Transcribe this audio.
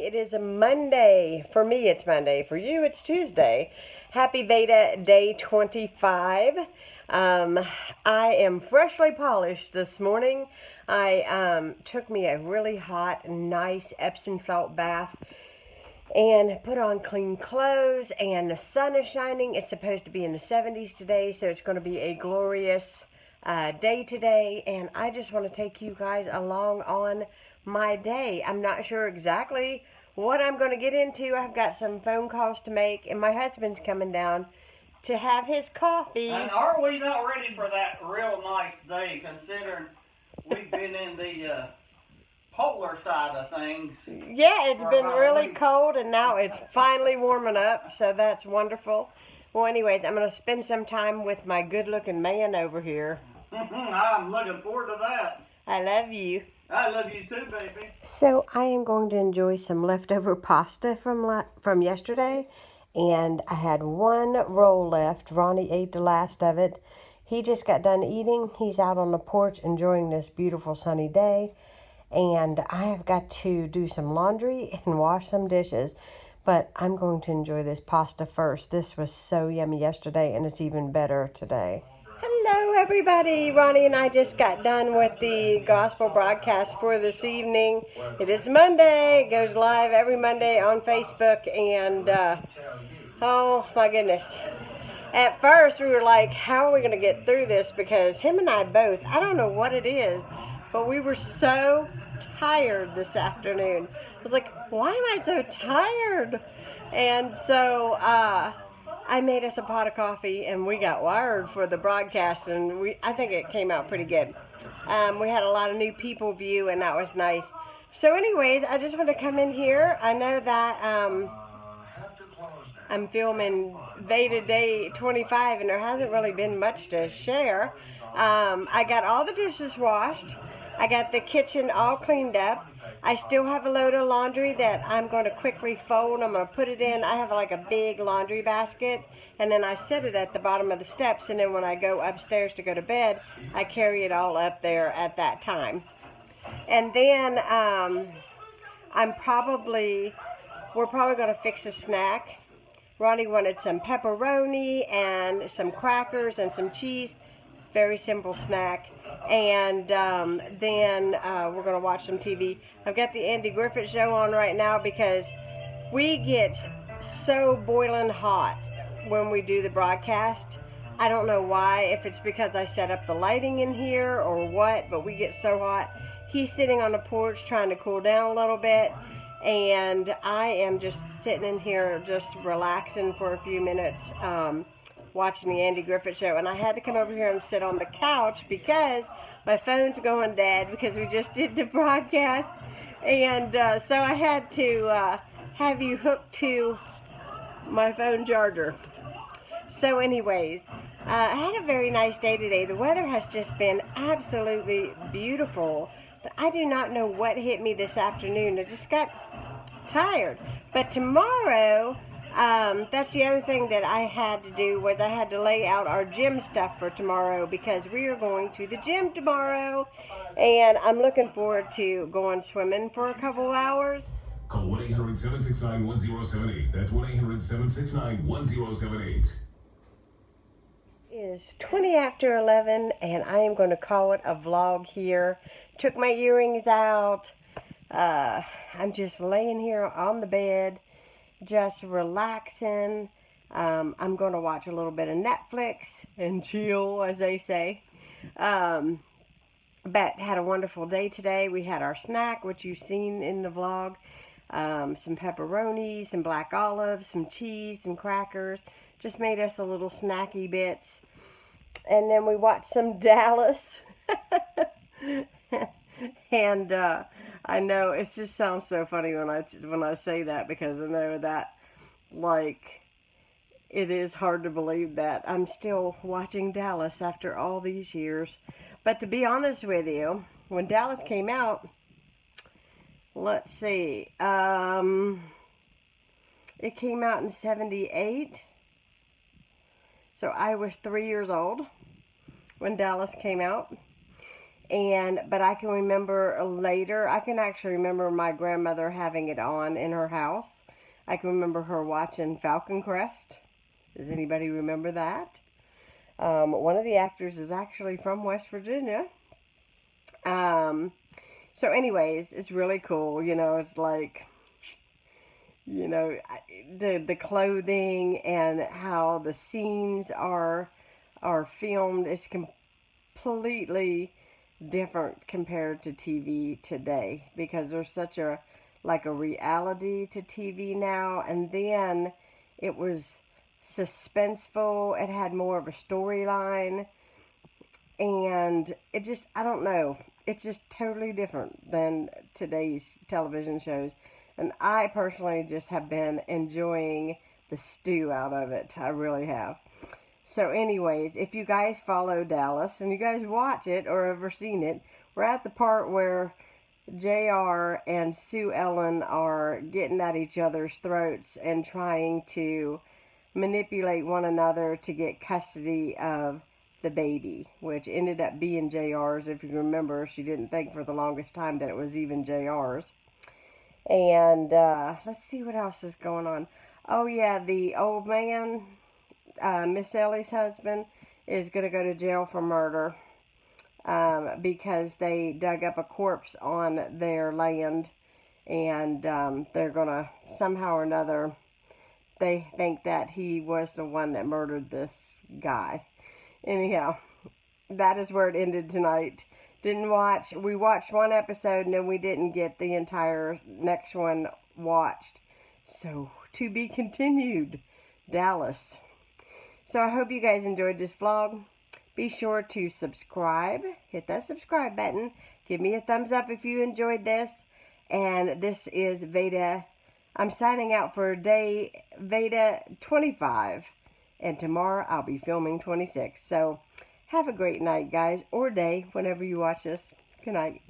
It is a Monday. For me, it's Monday. For you, it's Tuesday. Happy VEDA Day 25. I am freshly polished this morning. I took me a really hot, nice Epsom salt bath and put on clean clothes, and the sun is shining. It's supposed to be in the 70s today, so it's going to be a glorious day today, and I just want to take you guys along on my day. I'm not sure exactly what I'm going to get into. I've got some phone calls to make, and my husband's coming down to have his coffee. And are we not ready for that real nice day, considering we've been in the polar side of things? Yeah, it's been really cold, and now it's finally warming up, so that's wonderful. Well, anyways, I'm going to spend some time with my good-looking man over here. I'm looking forward to that. I love you. I love you too, baby. So I am going to enjoy some leftover pasta from yesterday, and I had one roll left. Ronnie ate the last of it. He just got done eating. He's out on the porch enjoying this beautiful sunny day, and I have got to do some laundry and wash some dishes, but I'm going to enjoy this pasta first. This was so yummy yesterday, and it's even better today. Hello, everybody. Ronnie and I just got done with the gospel broadcast for this evening. It is Monday. It goes live every Monday on Facebook, and oh my goodness. At first, we were like, how are we going to get through this? Because him and I both, I don't know what it is, but we were so tired this afternoon. I was like, why am I so tired? And so I made us a pot of coffee, and we got wired for the broadcast, and I think it came out pretty good. We had a lot of new people view, and that was nice. So anyways, I just want to come in here. I know that I'm filming VEDA Day 25, and there hasn't really been much to share. I got all the dishes washed. I got the kitchen all cleaned up. I still have a load of laundry that I'm going to quickly fold. I'm going to put it in. I have like a big laundry basket, and then I set it at the bottom of the steps, and then when I go upstairs to go to bed, I carry it all up there at that time. And then we're probably going to fix a snack. Ronnie wanted some pepperoni and some crackers and some cheese. Very simple snack. And then we're going to watch some TV. I've got the Andy Griffith Show on right now because we get so boiling hot when we do the broadcast. I don't know why, if it's because I set up the lighting in here or what, but we get so hot. He's sitting on the porch trying to cool down a little bit, and I am just sitting in here just relaxing for a few minutes, watching the Andy Griffith Show. And I had to come over here and sit on the couch because my phone's going dead because we just did the broadcast, and so I had to have you hooked to my phone charger. So anyways, I had a very nice day today. The weather has just been absolutely beautiful, but I do not know what hit me this afternoon. I just got tired. But tomorrow, that's the other thing that I had to do, was I had to lay out our gym stuff for tomorrow because we are going to the gym tomorrow, and I'm looking forward to going swimming for a couple hours. Call 1-800-769-1078. That's 1-800-769-1078. It is 20 after 11, and I am going to call it a vlog here. Took my earrings out. I'm just laying here on the bed, just relaxing. I'm going to watch a little bit of Netflix and chill, as they say. But had a wonderful day today. We had our snack, which you've seen in the vlog. Some pepperoni, some black olives, some cheese, some crackers. Just made us a little snacky bits. And then we watched some Dallas. And I know it just sounds so funny when I say that, because I know that, like, it is hard to believe that I'm still watching Dallas after all these years. But to be honest with you, when Dallas came out, let's see, it came out in 78. So I was 3 years old when Dallas came out. But I can remember later, I can actually remember my grandmother having it on in her house. I can remember her watching Falcon Crest. Does anybody remember that? One of the actors is actually from West Virginia. So anyways, it's really cool. It's like, the clothing and how the scenes are filmed is completely different compared to TV today, because there's such a reality to TV now. And then it was suspenseful. It had more of a storyline, and it just, I don't know, it's just totally different than today's television shows. And I personally just have been enjoying the stew out of it. I really have. So anyways, if you guys follow Dallas and you guys watch it or ever seen it, we're at the part where JR and Sue Ellen are getting at each other's throats and trying to manipulate one another to get custody of the baby, which ended up being JR's. If you remember, she didn't think for the longest time that it was even JR's. And let's see what else is going on. Oh yeah, the old man, Miss Ellie's husband, is going to go to jail for murder because they dug up a corpse on their land, and they're going to, somehow or another, they think that he was the one that murdered this guy. Anyhow, that is where it ended tonight. We watched one episode and then we didn't get the entire next one watched. So, to be continued, Dallas. So I hope you guys enjoyed this vlog. Be sure to subscribe. Hit that subscribe button. Give me a thumbs up if you enjoyed this. And this is VEDA. I'm signing out for day VEDA 25. And tomorrow I'll be filming 26. So have a great night, guys. Or day, whenever you watch this. Good night.